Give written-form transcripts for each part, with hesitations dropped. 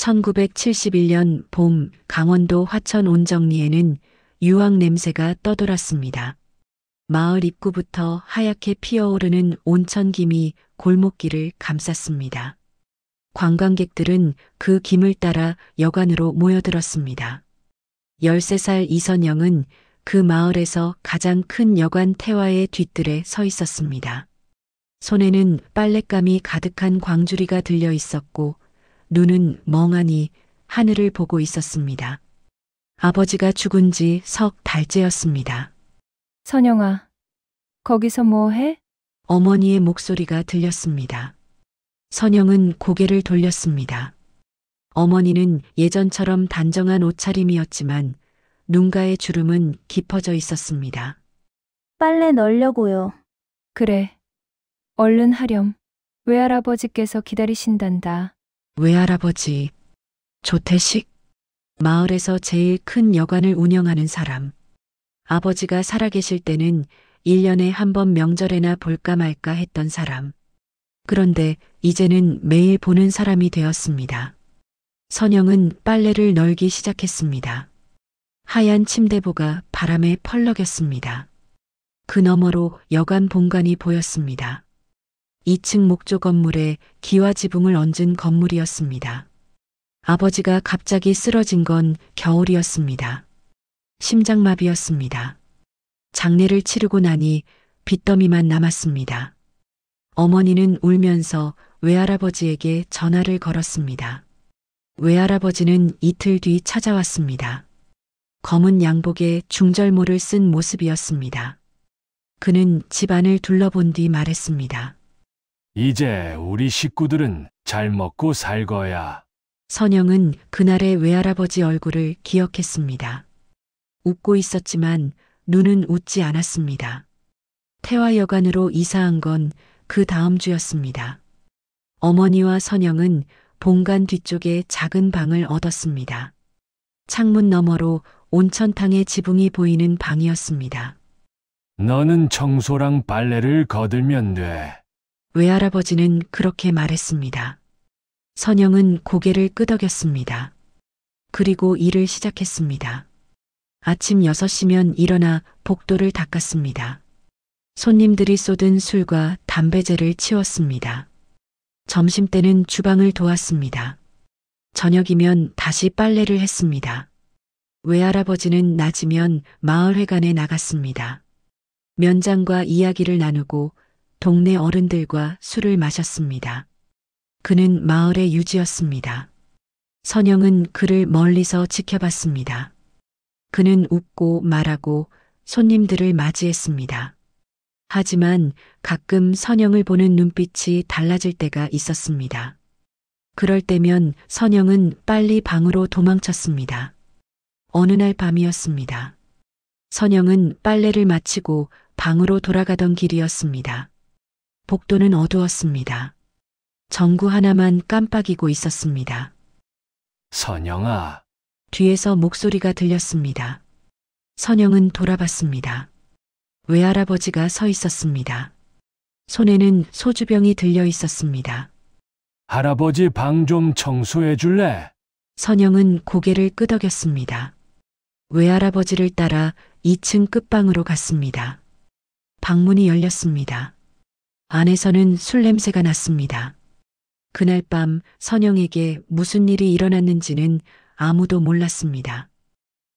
1971년 봄 강원도 화천 온정리에는 유황 냄새가 떠돌았습니다. 마을 입구부터 하얗게 피어오르는 온천 김이 골목길을 감쌌습니다. 관광객들은 그 김을 따라 여관으로 모여들었습니다. 13살 이선영은 그 마을에서 가장 큰 여관 태화의 뒷뜰에 서 있었습니다. 손에는 빨랫감이 가득한 광주리가 들려 있었고 눈은 멍하니 하늘을 보고 있었습니다. 아버지가 죽은 지 석 달째였습니다. 선영아, 거기서 뭐 해? 어머니의 목소리가 들렸습니다. 선영은 고개를 돌렸습니다. 어머니는 예전처럼 단정한 옷차림이었지만 눈가의 주름은 깊어져 있었습니다. 빨래 널려고요. 그래, 얼른 하렴. 외할아버지께서 기다리신단다. 외할아버지, 조태식? 마을에서 제일 큰 여관을 운영하는 사람. 아버지가 살아계실 때는 1년에 한 번 명절에나 볼까 말까 했던 사람. 그런데 이제는 매일 보는 사람이 되었습니다. 선영은 빨래를 널기 시작했습니다. 하얀 침대보가 바람에 펄럭였습니다. 그 너머로 여관 본관이 보였습니다. 2층 목조 건물에 기와 지붕을 얹은 건물이었습니다. 아버지가 갑자기 쓰러진 건 겨울이었습니다. 심장마비였습니다. 장례를 치르고 나니 빚더미만 남았습니다. 어머니는 울면서 외할아버지에게 전화를 걸었습니다. 외할아버지는 이틀 뒤 찾아왔습니다. 검은 양복에 중절모를 쓴 모습이었습니다. 그는 집안을 둘러본 뒤 말했습니다. 이제 우리 식구들은 잘 먹고 살 거야. 선영은 그날의 외할아버지 얼굴을 기억했습니다. 웃고 있었지만 눈은 웃지 않았습니다. 태화여관으로 이사한 건 그 다음 주였습니다. 어머니와 선영은 본관 뒤쪽에 작은 방을 얻었습니다. 창문 너머로 온천탕의 지붕이 보이는 방이었습니다. 너는 청소랑 빨래를 거들면 돼. 외할아버지는 그렇게 말했습니다. 선영은 고개를 끄덕였습니다. 그리고 일을 시작했습니다. 아침 6시면 일어나 복도를 닦았습니다. 손님들이 쏟은 술과 담배재를 치웠습니다. 점심때는 주방을 도왔습니다. 저녁이면 다시 빨래를 했습니다. 외할아버지는 낮이면 마을회관에 나갔습니다. 면장과 이야기를 나누고 동네 어른들과 술을 마셨습니다. 그는 마을의 유지였습니다. 선영은 그를 멀리서 지켜봤습니다. 그는 웃고 말하고 손님들을 맞이했습니다. 하지만 가끔 선영을 보는 눈빛이 달라질 때가 있었습니다. 그럴 때면 선영은 빨리 방으로 도망쳤습니다. 어느 날 밤이었습니다. 선영은 빨래를 마치고 방으로 돌아가던 길이었습니다. 복도는 어두웠습니다. 전구 하나만 깜빡이고 있었습니다. 선영아. 뒤에서 목소리가 들렸습니다. 선영은 돌아봤습니다. 외할아버지가 서 있었습니다. 손에는 소주병이 들려 있었습니다. 할아버지 방 좀 청소해 줄래? 선영은 고개를 끄덕였습니다. 외할아버지를 따라 2층 끝방으로 갔습니다. 방문이 열렸습니다. 안에서는 술 냄새가 났습니다. 그날 밤 선영에게 무슨 일이 일어났는지는 아무도 몰랐습니다.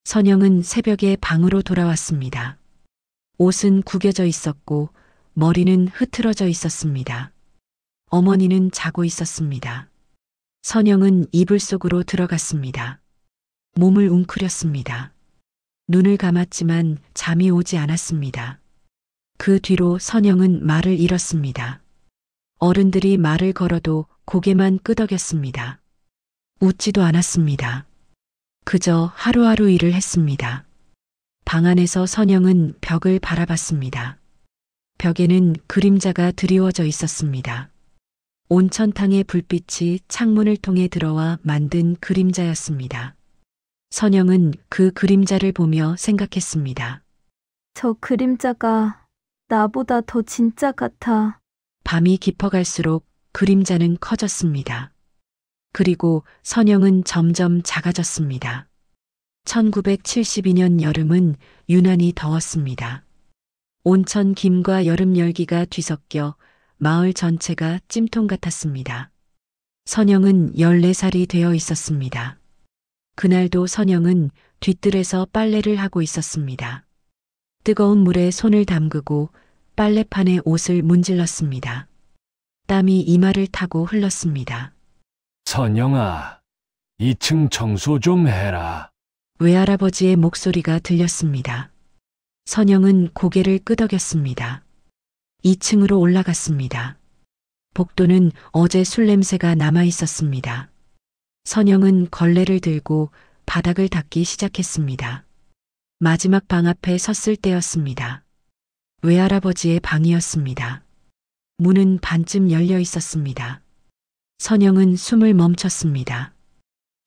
선영은 새벽에 방으로 돌아왔습니다. 옷은 구겨져 있었고 머리는 흐트러져 있었습니다. 어머니는 자고 있었습니다. 선영은 이불 속으로 들어갔습니다. 몸을 웅크렸습니다. 눈을 감았지만 잠이 오지 않았습니다. 그 뒤로 선영은 말을 잃었습니다. 어른들이 말을 걸어도 고개만 끄덕였습니다. 웃지도 않았습니다. 그저 하루하루 일을 했습니다. 방 안에서 선영은 벽을 바라봤습니다. 벽에는 그림자가 드리워져 있었습니다. 온천탕의 불빛이 창문을 통해 들어와 만든 그림자였습니다. 선영은 그 그림자를 보며 생각했습니다. 저 그림자가 나보다 더 진짜 같아. 밤이 깊어갈수록 그림자는 커졌습니다. 그리고 선영은 점점 작아졌습니다. 1972년 여름은 유난히 더웠습니다. 온천 김과 여름 열기가 뒤섞여 마을 전체가 찜통 같았습니다. 선영은 14살이 되어 있었습니다. 그날도 선영은 뒤뜰에서 빨래를 하고 있었습니다. 뜨거운 물에 손을 담그고 빨래판에 옷을 문질렀습니다. 땀이 이마를 타고 흘렀습니다. 선영아, 2층 청소 좀 해라. 외할아버지의 목소리가 들렸습니다. 선영은 고개를 끄덕였습니다. 2층으로 올라갔습니다. 복도는 어제 술 냄새가 남아 있었습니다. 선영은 걸레를 들고 바닥을 닦기 시작했습니다. 마지막 방 앞에 섰을 때였습니다. 외할아버지의 방이었습니다. 문은 반쯤 열려 있었습니다. 선영은 숨을 멈췄습니다.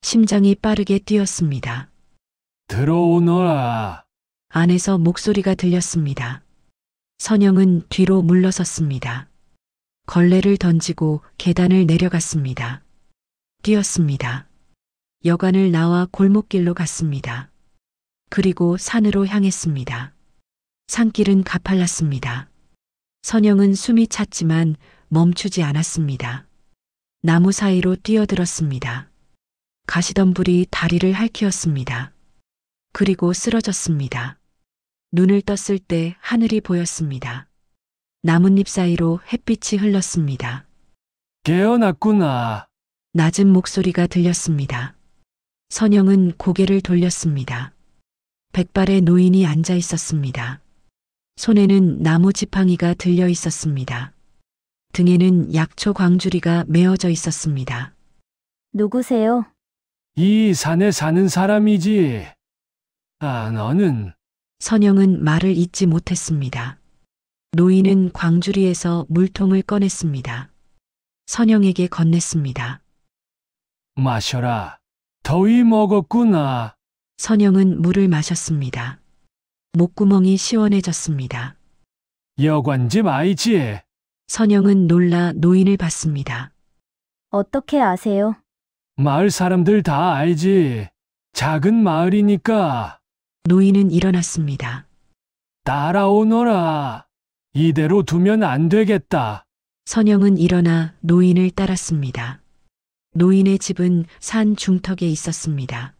심장이 빠르게 뛰었습니다. 들어오너라. 안에서 목소리가 들렸습니다. 선영은 뒤로 물러섰습니다. 걸레를 던지고 계단을 내려갔습니다. 뛰었습니다. 여관을 나와 골목길로 갔습니다. 그리고 산으로 향했습니다. 산길은 가팔랐습니다. 선영은 숨이 찼지만 멈추지 않았습니다. 나무 사이로 뛰어들었습니다. 가시덤불이 다리를 핥히었습니다. 그리고 쓰러졌습니다. 눈을 떴을 때 하늘이 보였습니다. 나뭇잎 사이로 햇빛이 흘렀습니다. 깨어났구나. 낮은 목소리가 들렸습니다. 선영은 고개를 돌렸습니다. 백발의 노인이 앉아 있었습니다. 손에는 나무 지팡이가 들려 있었습니다. 등에는 약초 광주리가 메어져 있었습니다. 누구세요? 이 산에 사는 사람이지. 아, 너는 선영은 말을 잇지 못했습니다. 노인은 광주리에서 물통을 꺼냈습니다. 선영에게 건넸습니다. 마셔라. 더위 먹었구나. 선영은 물을 마셨습니다. 목구멍이 시원해졌습니다. 여관집 아이지. 선영은 놀라 노인을 봤습니다. 어떻게 아세요? 마을 사람들 다 알지. 작은 마을이니까. 노인은 일어났습니다. 따라오너라. 이대로 두면 안 되겠다. 선영은 일어나 노인을 따랐습니다. 노인의 집은 산 중턱에 있었습니다.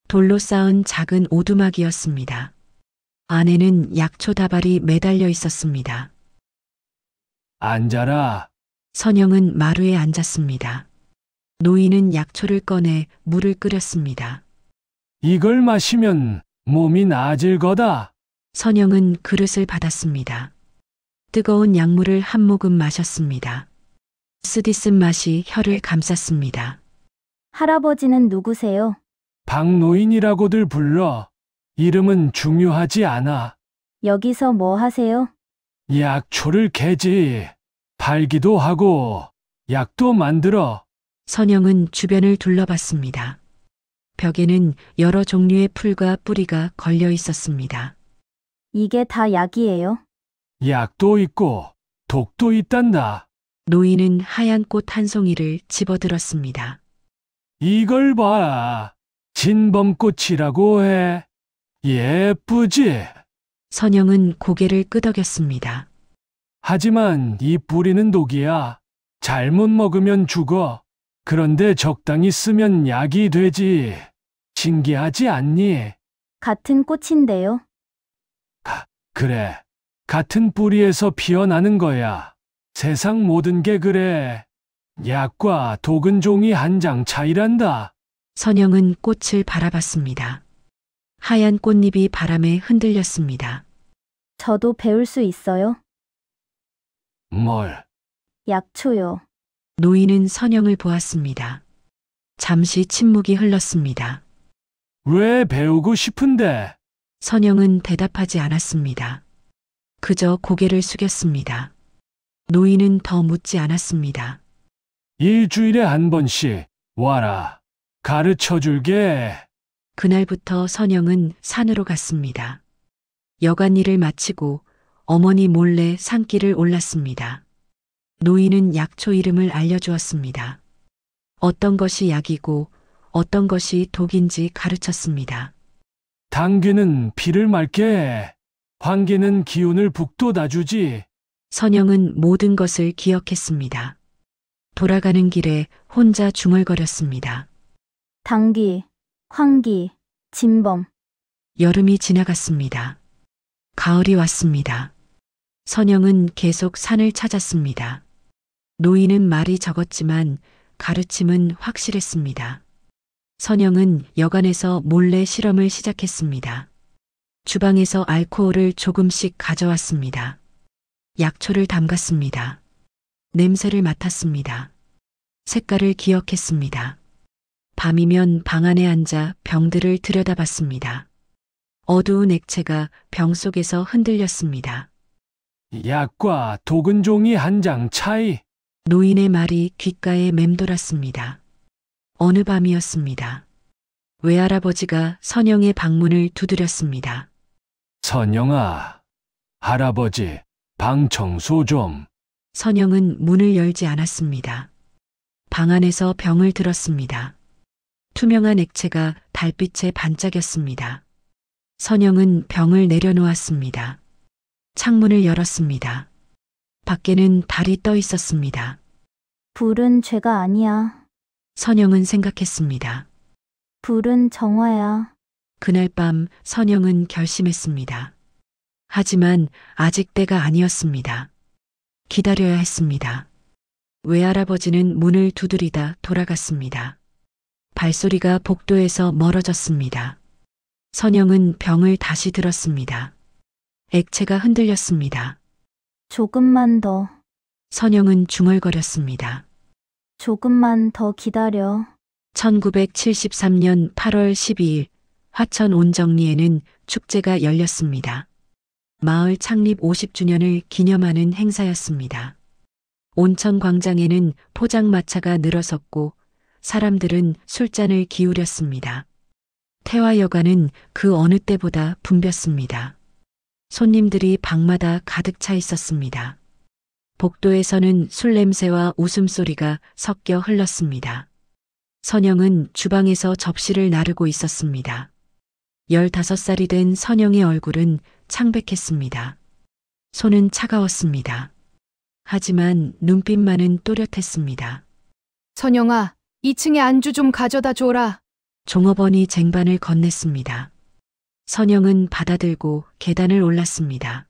돌로 쌓은 작은 오두막이었습니다. 안에는 약초 다발이 매달려 있었습니다. 앉아라. 선영은 마루에 앉았습니다. 노인은 약초를 꺼내 물을 끓였습니다. 이걸 마시면 몸이 나아질 거다. 선영은 그릇을 받았습니다. 뜨거운 약물을 한 모금 마셨습니다. 쓰디쓴 맛이 혀를 감쌌습니다. 할아버지는 누구세요? 박노인이라고들 불러. 이름은 중요하지 않아. 여기서 뭐 하세요? 약초를 캐지. 팔기도 하고 약도 만들어. 선영은 주변을 둘러봤습니다. 벽에는 여러 종류의 풀과 뿌리가 걸려 있었습니다. 이게 다 약이에요? 약도 있고 독도 있단다. 노인은 하얀 꽃 한 송이를 집어들었습니다. 이걸 봐. 진범꽃이라고 해. 예쁘지? 선영은 고개를 끄덕였습니다. 하지만 이 뿌리는 독이야. 잘못 먹으면 죽어. 그런데 적당히 쓰면 약이 되지. 신기하지 않니? 같은 꽃인데요. 그래. 같은 뿌리에서 피어나는 거야. 세상 모든 게 그래. 약과 독은 종이 한 장 차이란다. 선영은 꽃을 바라봤습니다. 하얀 꽃잎이 바람에 흔들렸습니다. 저도 배울 수 있어요? 뭘? 약초요. 노인은 선영을 보았습니다. 잠시 침묵이 흘렀습니다. 왜 배우고 싶은데? 선영은 대답하지 않았습니다. 그저 고개를 숙였습니다. 노인은 더 묻지 않았습니다. 일주일에 한 번씩 와라. 가르쳐 줄게. 그날부터 선영은 산으로 갔습니다. 여간 일을 마치고 어머니 몰래 산길을 올랐습니다. 노인은 약초 이름을 알려주었습니다. 어떤 것이 약이고 어떤 것이 독인지 가르쳤습니다. 당귀는 피를 맑게 해. 황기는 기운을 북돋아주지. 선영은 모든 것을 기억했습니다. 돌아가는 길에 혼자 중얼거렸습니다. 당귀, 황기, 진범. 여름이 지나갔습니다. 가을이 왔습니다. 선영은 계속 산을 찾았습니다. 노인은 말이 적었지만 가르침은 확실했습니다. 선영은 여관에서 몰래 실험을 시작했습니다. 주방에서 알코올을 조금씩 가져왔습니다. 약초를 담갔습니다. 냄새를 맡았습니다. 색깔을 기억했습니다. 밤이면 방 안에 앉아 병들을 들여다봤습니다. 어두운 액체가 병 속에서 흔들렸습니다. 약과 독은 종이 한 장 차이. 노인의 말이 귓가에 맴돌았습니다. 어느 밤이었습니다. 외할아버지가 선영의 방문을 두드렸습니다. 선영아, 할아버지, 방 청소 좀. 선영은 문을 열지 않았습니다. 방 안에서 병을 들었습니다. 투명한 액체가 달빛에 반짝였습니다. 선영은 병을 내려놓았습니다. 창문을 열었습니다. 밖에는 달이 떠 있었습니다. 불은 죄가 아니야. 선영은 생각했습니다. 불은 정화야. 그날 밤 선영은 결심했습니다. 하지만 아직 때가 아니었습니다. 기다려야 했습니다. 외할아버지는 문을 두드리다 돌아갔습니다. 발소리가 복도에서 멀어졌습니다. 선영은 병을 다시 들었습니다. 액체가 흔들렸습니다. 조금만 더, 선영은 중얼거렸습니다. 조금만 더 기다려. 1973년 8월 12일 화천 온정리에는 축제가 열렸습니다. 마을 창립 50주년을 기념하는 행사였습니다. 온천 광장에는 포장마차가 늘어섰고 사람들은 술잔을 기울였습니다. 태화여관은 그 어느 때보다 붐볐습니다. 손님들이 방마다 가득 차 있었습니다. 복도에서는 술 냄새와 웃음소리가 섞여 흘렀습니다. 선영은 주방에서 접시를 나르고 있었습니다. 15살이 된 선영의 얼굴은 창백했습니다. 손은 차가웠습니다. 하지만 눈빛만은 또렷했습니다. 선영아, 2층에 안주 좀 가져다 줘라. 종업원이 쟁반을 건넸습니다. 선영은 받아들고 계단을 올랐습니다.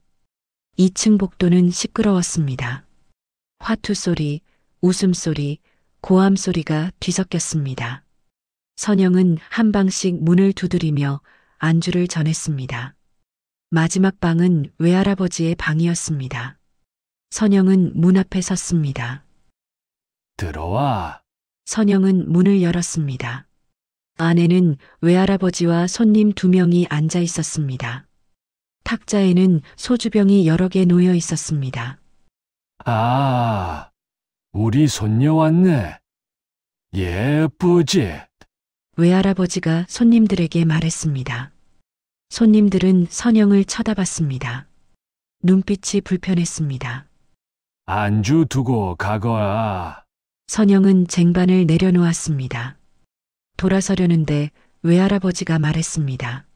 2층 복도는 시끄러웠습니다. 화투 소리, 웃음소리, 고함 소리가 뒤섞였습니다. 선영은 한 방씩 문을 두드리며 안주를 전했습니다. 마지막 방은 외할아버지의 방이었습니다. 선영은 문 앞에 섰습니다. 들어와. 선영은 문을 열었습니다. 안에는 외할아버지와 손님 2명이 앉아 있었습니다. 탁자에는 소주병이 여러 개 놓여 있었습니다. 아, 우리 손녀 왔네. 예쁘지? 외할아버지가 손님들에게 말했습니다. 손님들은 선영을 쳐다봤습니다. 눈빛이 불편했습니다. 안주 두고 가거라. 선영은 쟁반을 내려놓았습니다. 돌아서려는데 외할아버지가 말했습니다.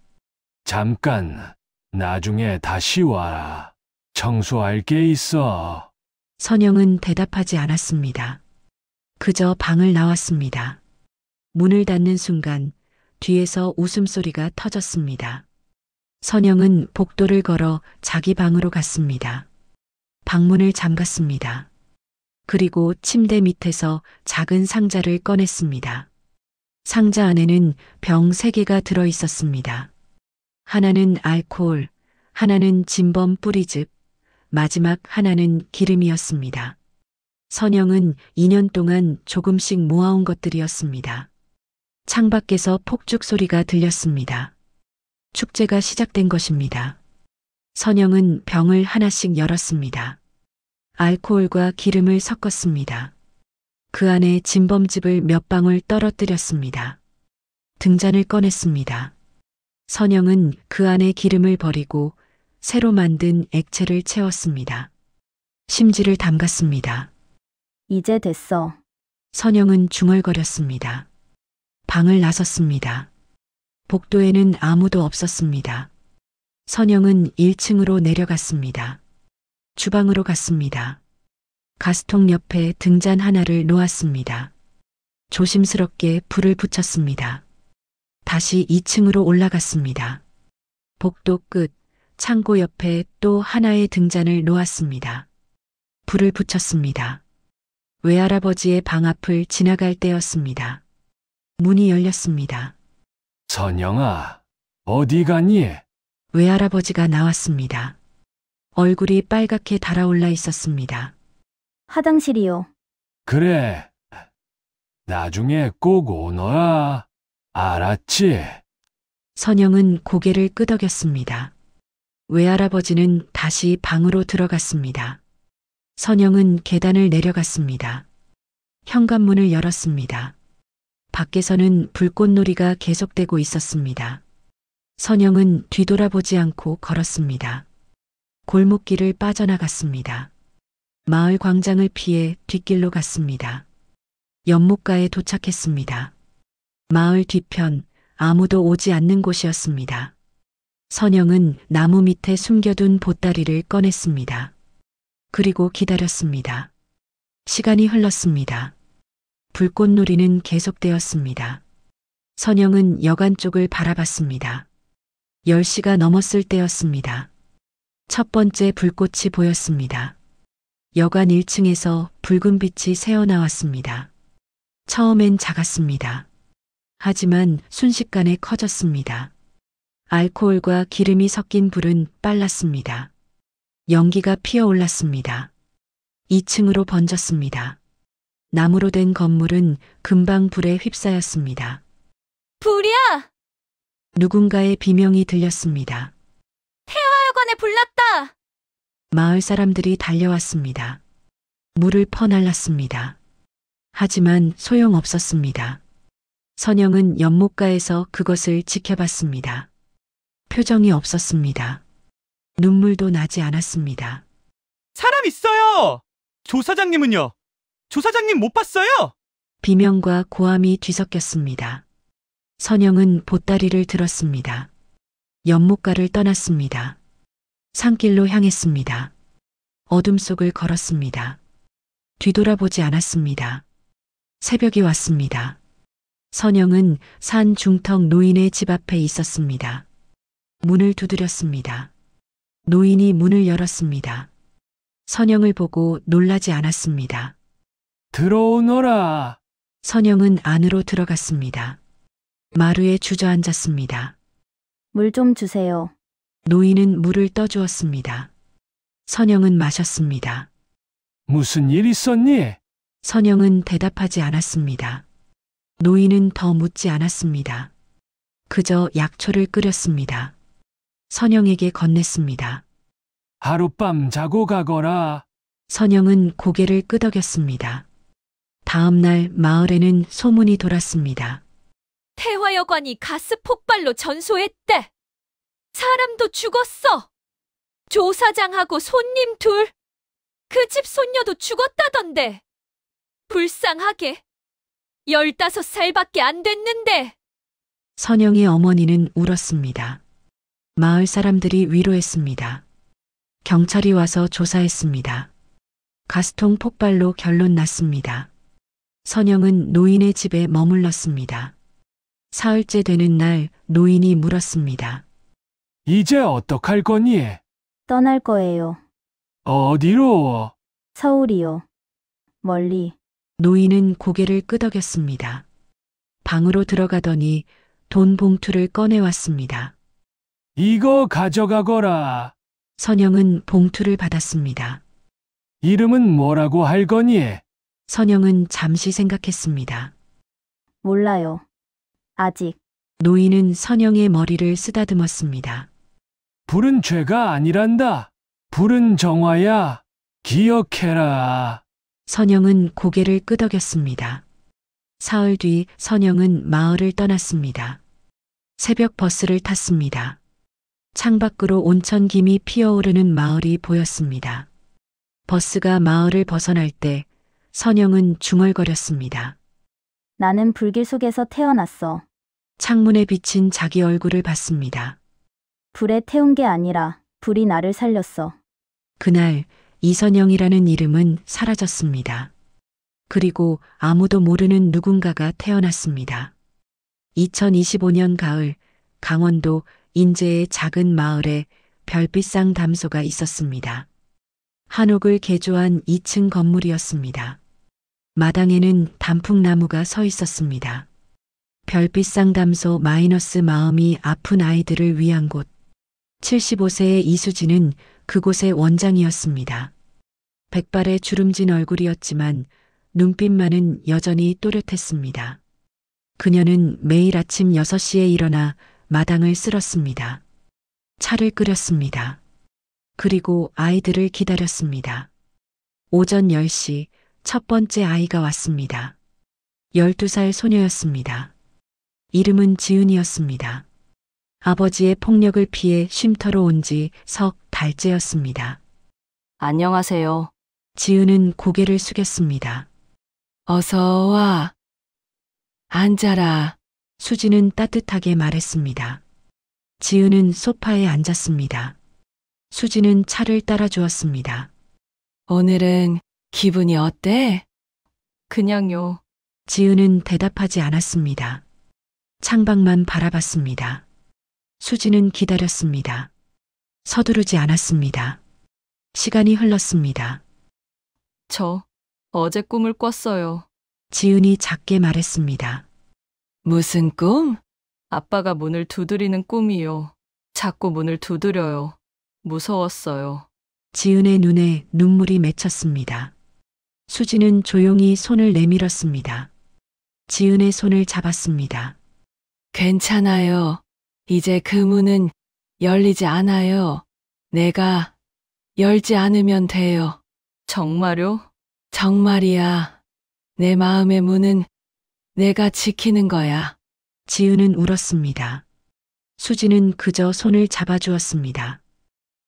잠깐, 나중에 다시 와라. 청소할 게 있어. 선영은 대답하지 않았습니다. 그저 방을 나왔습니다. 문을 닫는 순간 뒤에서 웃음소리가 터졌습니다. 선영은 복도를 걸어 자기 방으로 갔습니다. 방문을 잠갔습니다. 그리고 침대 밑에서 작은 상자를 꺼냈습니다. 상자 안에는 병 3개가 들어 있었습니다. 하나는 알코올, 하나는 진범 뿌리즙, 마지막 하나는 기름이었습니다. 선영은 2년 동안 조금씩 모아온 것들이었습니다. 창밖에서 폭죽 소리가 들렸습니다. 축제가 시작된 것입니다. 선영은 병을 하나씩 열었습니다. 알코올과 기름을 섞었습니다. 그 안에 진범즙을 몇 방울 떨어뜨렸습니다. 등잔을 꺼냈습니다. 선영은 그 안에 기름을 버리고 새로 만든 액체를 채웠습니다. 심지를 담갔습니다. 이제 됐어. 선영은 중얼거렸습니다. 방을 나섰습니다. 복도에는 아무도 없었습니다. 선영은 1층으로 내려갔습니다. 주방으로 갔습니다. 가스통 옆에 등잔 하나를 놓았습니다. 조심스럽게 불을 붙였습니다. 다시 2층으로 올라갔습니다. 복도 끝 창고 옆에 또 하나의 등잔을 놓았습니다. 불을 붙였습니다. 외할아버지의 방 앞을 지나갈 때였습니다. 문이 열렸습니다. 선영아, 어디 가니? 외할아버지가 나왔습니다. 얼굴이 빨갛게 달아올라 있었습니다. 화장실이요. 그래. 나중에 꼭 오너라. 알았지? 선영은 고개를 끄덕였습니다. 외할아버지는 다시 방으로 들어갔습니다. 선영은 계단을 내려갔습니다. 현관문을 열었습니다. 밖에서는 불꽃놀이가 계속되고 있었습니다. 선영은 뒤돌아보지 않고 걸었습니다. 골목길을 빠져나갔습니다. 마을 광장을 피해 뒷길로 갔습니다. 연못가에 도착했습니다. 마을 뒤편 아무도 오지 않는 곳이었습니다. 선영은 나무 밑에 숨겨둔 보따리를 꺼냈습니다. 그리고 기다렸습니다. 시간이 흘렀습니다. 불꽃놀이는 계속되었습니다. 선영은 여관 쪽을 바라봤습니다. 10시가 넘었을 때였습니다. 첫 번째 불꽃이 보였습니다. 여관 1층에서 붉은 빛이 새어나왔습니다. 처음엔 작았습니다. 하지만 순식간에 커졌습니다. 알코올과 기름이 섞인 불은 빨랐습니다. 연기가 피어올랐습니다. 2층으로 번졌습니다. 나무로 된 건물은 금방 불에 휩싸였습니다. 불이야! 누군가의 비명이 들렸습니다. 태화여관에 불났다! 마을 사람들이 달려왔습니다. 물을 퍼날랐습니다. 하지만 소용없었습니다. 선영은 연못가에서 그것을 지켜봤습니다. 표정이 없었습니다. 눈물도 나지 않았습니다. 사람 있어요! 조사장님은요? 조사장님 못 봤어요? 비명과 고함이 뒤섞였습니다. 선영은 보따리를 들었습니다. 연못가를 떠났습니다. 산길로 향했습니다. 어둠 속을 걸었습니다. 뒤돌아보지 않았습니다. 새벽이 왔습니다. 선영은 산 중턱 노인의 집 앞에 있었습니다. 문을 두드렸습니다. 노인이 문을 열었습니다. 선영을 보고 놀라지 않았습니다. 들어오너라. 선영은 안으로 들어갔습니다. 마루에 주저앉았습니다. 물 좀 주세요. 노인은 물을 떠주었습니다. 선영은 마셨습니다. 무슨 일 있었니? 선영은 대답하지 않았습니다. 노인은 더 묻지 않았습니다. 그저 약초를 끓였습니다. 선영에게 건넸습니다. 하룻밤 자고 가거라. 선영은 고개를 끄덕였습니다. 다음 날 마을에는 소문이 돌았습니다. 태화여관이 가스 폭발로 전소했대. 사람도 죽었어. 조사장하고 손님 둘. 그 집 손녀도 죽었다던데. 불쌍하게. 15살밖에 안 됐는데. 선영의 어머니는 울었습니다. 마을 사람들이 위로했습니다. 경찰이 와서 조사했습니다. 가스통 폭발로 결론 났습니다. 선영은 노인의 집에 머물렀습니다. 사흘째 되는 날 노인이 물었습니다. 이제 어떡할 거니? 떠날 거예요. 어디로? 서울이요. 멀리. 노인은 고개를 끄덕였습니다. 방으로 들어가더니 돈 봉투를 꺼내왔습니다. 이거 가져가거라. 선영은 봉투를 받았습니다. 이름은 뭐라고 할 거니? 선영은 잠시 생각했습니다. 몰라요. 아직. 노인은 선영의 머리를 쓰다듬었습니다. 불은 죄가 아니란다. 불은 정화야. 기억해라. 선영은 고개를 끄덕였습니다. 사흘 뒤 선영은 마을을 떠났습니다. 새벽 버스를 탔습니다. 창밖으로 온천 김이 피어오르는 마을이 보였습니다. 버스가 마을을 벗어날 때 선영은 중얼거렸습니다. 나는 불길 속에서 태어났어. 창문에 비친 자기 얼굴을 봤습니다. 불에 태운 게 아니라 불이 나를 살렸어. 그날 이선영이라는 이름은 사라졌습니다. 그리고 아무도 모르는 누군가가 태어났습니다. 2025년 가을 강원도 인제의 작은 마을에 별빛상 담소가 있었습니다. 한옥을 개조한 2층 건물이었습니다. 마당에는 단풍나무가 서 있었습니다. 별빛상 담소 마이너스 마음이 아픈 아이들을 위한 곳. 75세의 이수진은 그곳의 원장이었습니다. 백발의 주름진 얼굴이었지만 눈빛만은 여전히 또렷했습니다. 그녀는 매일 아침 6시에 일어나 마당을 쓸었습니다. 차를 끓였습니다. 그리고 아이들을 기다렸습니다. 오전 10시 첫 번째 아이가 왔습니다. 12살 소녀였습니다. 이름은 지은이었습니다. 아버지의 폭력을 피해 쉼터로 온 지 석 달째였습니다. 안녕하세요. 지은은 고개를 숙였습니다. 어서 와. 앉아라. 수지는 따뜻하게 말했습니다. 지은은 소파에 앉았습니다. 수지는 차를 따라 주었습니다. 오늘은 기분이 어때? 그냥요. 지은은 대답하지 않았습니다. 창밖만 바라봤습니다. 수지는 기다렸습니다. 서두르지 않았습니다. 시간이 흘렀습니다. 저 어제 꿈을 꿨어요. 지은이 작게 말했습니다. 무슨 꿈? 아빠가 문을 두드리는 꿈이요. 자꾸 문을 두드려요. 무서웠어요. 지은의 눈에 눈물이 맺혔습니다. 수지는 조용히 손을 내밀었습니다. 지은의 손을 잡았습니다. 괜찮아요. 이제 그 문은 열리지 않아요. 내가 열지 않으면 돼요. 정말요? 정말이야. 내 마음의 문은 내가 지키는 거야. 지은은 울었습니다. 수지는 그저 손을 잡아주었습니다.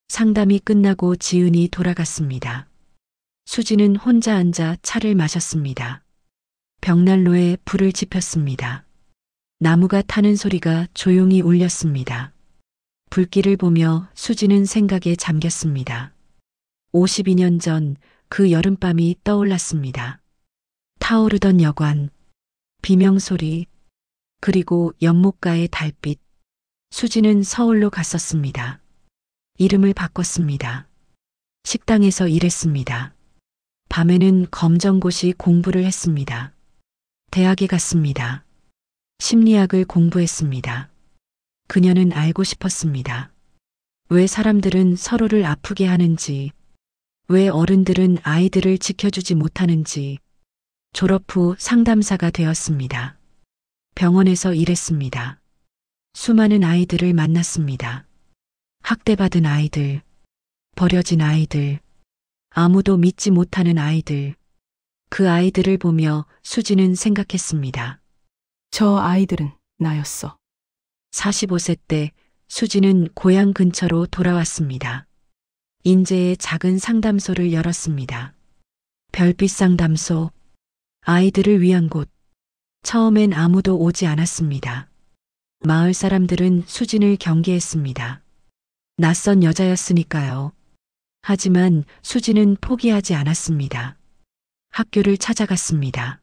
상담이 끝나고 지은이 돌아갔습니다. 수지는 혼자 앉아 차를 마셨습니다. 벽난로에 불을 지폈습니다. 나무가 타는 소리가 조용히 울렸습니다. 불길을 보며 수지는 생각에 잠겼습니다. 52년 전 그 여름밤이 떠올랐습니다. 타오르던 여관, 비명소리, 그리고 연못가의 달빛. 수지는 서울로 갔었습니다. 이름을 바꿨습니다. 식당에서 일했습니다. 밤에는 검정고시 공부를 했습니다. 대학에 갔습니다. 심리학을 공부했습니다. 그녀는 알고 싶었습니다. 왜 사람들은 서로를 아프게 하는지, 왜 어른들은 아이들을 지켜주지 못하는지. 졸업 후 상담사가 되었습니다. 병원에서 일했습니다. 수많은 아이들을 만났습니다. 학대받은 아이들, 버려진 아이들, 아무도 믿지 못하는 아이들. 그 아이들을 보며 수지는 생각했습니다. 저 아이들은 나였어. 45세 때 수지는 고향 근처로 돌아왔습니다. 인제의 작은 상담소를 열었습니다. 별빛 상담소, 아이들을 위한 곳. 처음엔 아무도 오지 않았습니다. 마을 사람들은 수진을 경계했습니다. 낯선 여자였으니까요. 하지만 수지는 포기하지 않았습니다. 학교를 찾아갔습니다.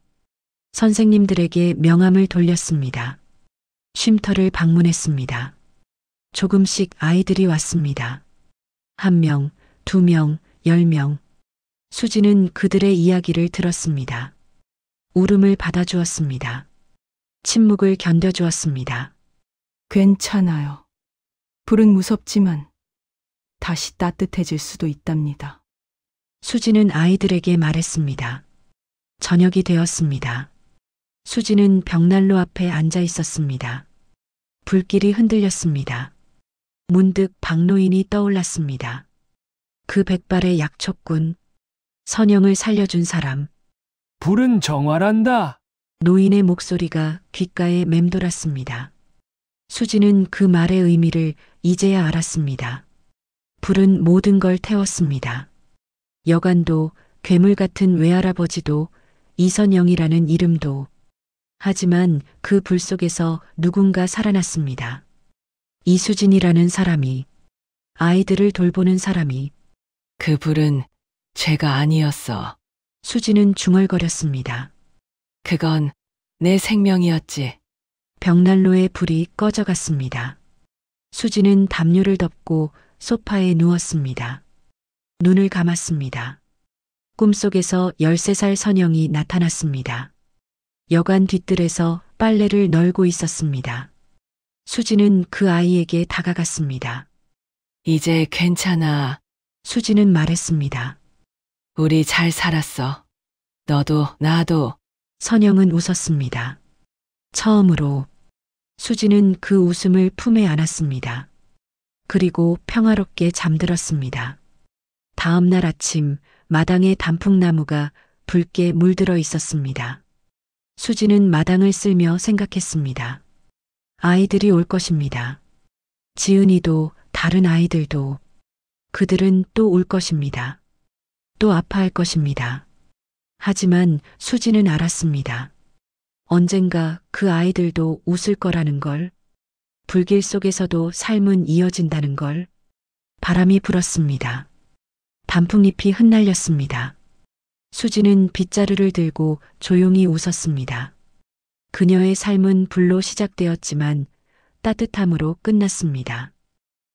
선생님들에게 명함을 돌렸습니다. 쉼터를 방문했습니다. 조금씩 아이들이 왔습니다. 1명, 2명, 10명. 수지는 그들의 이야기를 들었습니다. 울음을 받아주었습니다. 침묵을 견뎌주었습니다. 괜찮아요. 불은 무섭지만 다시 따뜻해질 수도 있답니다. 수지는 아이들에게 말했습니다. 저녁이 되었습니다. 수지는 벽난로 앞에 앉아 있었습니다. 불길이 흔들렸습니다. 문득 박노인이 떠올랐습니다. 그 백발의 약초꾼, 선영을 살려준 사람. 불은 정화란다. 노인의 목소리가 귓가에 맴돌았습니다. 수지는 그 말의 의미를 이제야 알았습니다. 불은 모든 걸 태웠습니다. 여관도, 괴물 같은 외할아버지도 이선영이라는 이름도. 하지만 그 불 속에서 누군가 살아났습니다. 이수진이라는 사람이, 아이들을 돌보는 사람이. 그 불은 죄가 아니었어. 수진은 중얼거렸습니다. 그건 내 생명이었지. 벽난로의 불이 꺼져갔습니다. 수진은 담요를 덮고 소파에 누웠습니다. 눈을 감았습니다. 꿈속에서 13살 선영이 나타났습니다. 여관 뒤뜰에서 빨래를 널고 있었습니다. 수진은 그 아이에게 다가갔습니다. 이제 괜찮아. 수진은 말했습니다. 우리 잘 살았어. 너도 나도. 선영은 웃었습니다. 처음으로. 수진은 그 웃음을 품에 안았습니다. 그리고 평화롭게 잠들었습니다. 다음 날 아침 마당에 단풍나무가 붉게 물들어 있었습니다. 수진은 마당을 쓸며 생각했습니다. 아이들이 올 것입니다. 지은이도 다른 아이들도. 그들은 또 올 것입니다. 또 아파할 것입니다. 하지만 수진은 알았습니다. 언젠가 그 아이들도 웃을 거라는 걸. 불길 속에서도 삶은 이어진다는 걸. 바람이 불었습니다. 단풍잎이 흩날렸습니다. 수진은 빗자루를 들고 조용히 웃었습니다. 그녀의 삶은 불로 시작되었지만 따뜻함으로 끝났습니다.